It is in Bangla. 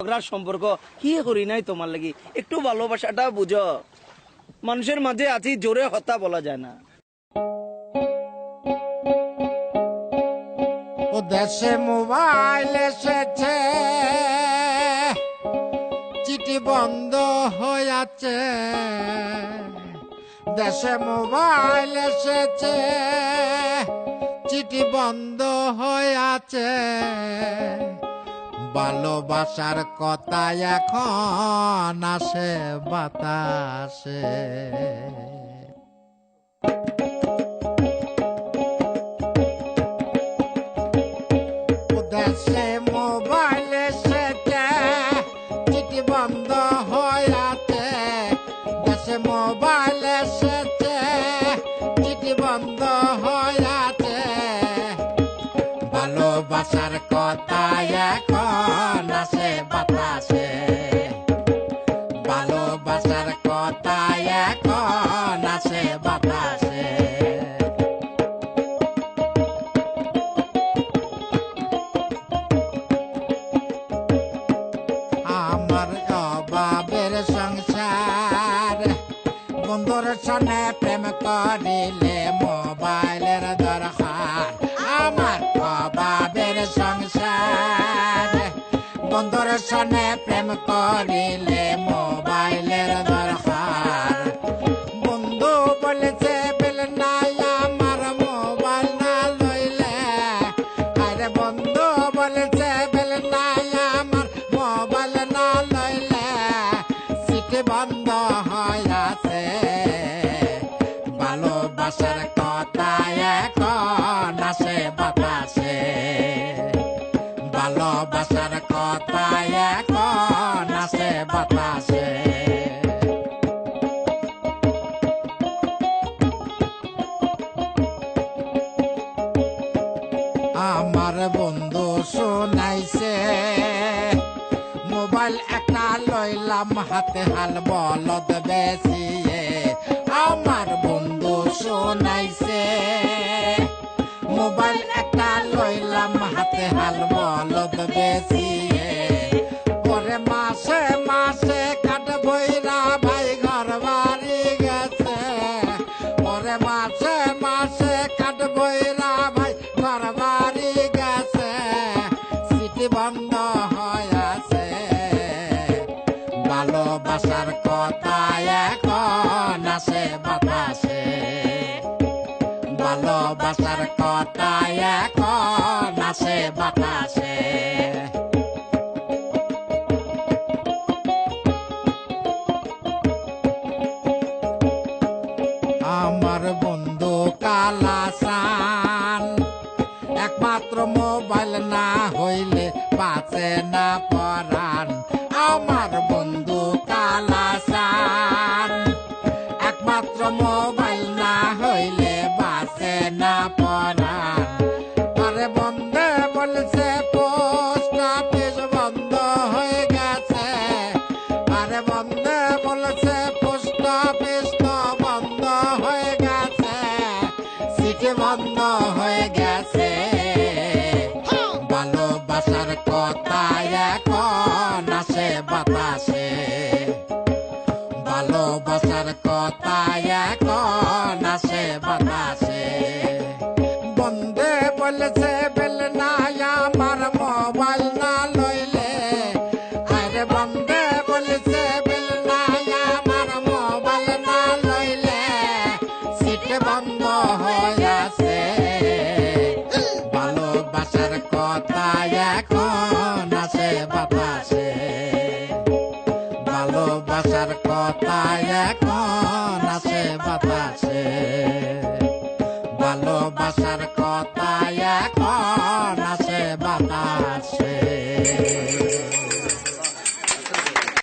ঝগড়ার সম্পর্ক কি করি নাই তোমার লাগি, একটু ভালোবাসাটা বুঝো। মানুষের মাঝে আছি, জোরে কথা বলা যায় না। ও দেশে মোবাইল এসেছে, চিঠি বন্ধ হয়েছে। দেশে মোবাইল এসেছে, চিঠি বন্ধ হয়েছে। ভালোবাসার কথা এখন আসে বাতাসে। দেশে মোবাইল এসেছে, চিঠি বন্ধ হয়েছে। দেশে মোবাইল এসেছে, চিঠি বন্ধ হয়েছে। ভালোবাসার কথা এখন আসে বাতাসে। ভালোবাসার কথা এখন আসে বাতাসে। আমার অভাবের সংসার, বন্ধুর সনে প্রেম করিলে মোবাইলের দরকার। আমার অভাবের সংসার, বন্ধুর সনে প্রেম করিলে মোবাইলের দরকার। বন্ধু বলেছে বেল নাই আমার মোবাইল না লইলে। আরে বন্ধু বলেছে বেল নাই আমার মোবাইল না লইলে। সিটি বন্ধ হয়েছে। ভালোবাসার কথা এখন আসে বাতাসে। ভালোবাসার কথা এখন আসে বাতাসে। আমার বন্ধু শোনাইছে, মোবাইল একটা লইলাম হাতে হাল বলদ বেশিয়ে। আমার বন্ধু শোনাইছে, মোবাইল একটা লইলাম হাতে হাল বলদ বেশিয়ে। পরে মাসে মাসে কাঠ বইরা ভাই ঘর বাড়ি গেছে। পরে মাসে মাসে কাঠ বইরা ভাই ঘর বাড়ি গেছে। সিটি বন্ধ হয়েছে। ভালোবাসার কথা এখন আসে বাতাসে। ভালোবাসার কথা এখন আসে বাতাসে। আমার বন্ধু কালাসান, একমাত্র মোবাইল না হইলে বাঁচে না পরাণ। আমার বন্ধু কালাসান, একমাত্র মোবাইল না হইলে বাঁচে না পরাণ। আরে বন্ধে বলছে পোস্ট অফিস বন্ধ হয়ে গেছে। আরে বন্ধে বলছে পোস্ট অফিস তো বন্ধ হয়ে গেছে। সিটি বন্ধ হয়ে গেছে। ভালোবাসার কথা এখন আসে বাতাসে। ভালোবাসার কথা এখন আসে বাতাসে। বন্ধে বলেছে বেল নাই আমার মোবাইল না লইলে। আরে বন্ধে বলেছে বেল নাই আমার মোবাইল না লইলে। সিট বন্ধ হয়েছে। ভালোবাসার কথা এখন আসে বাতাসে। ভালোবাসার কথা এখন আসে বাতাসে। ভালোবাসার কথা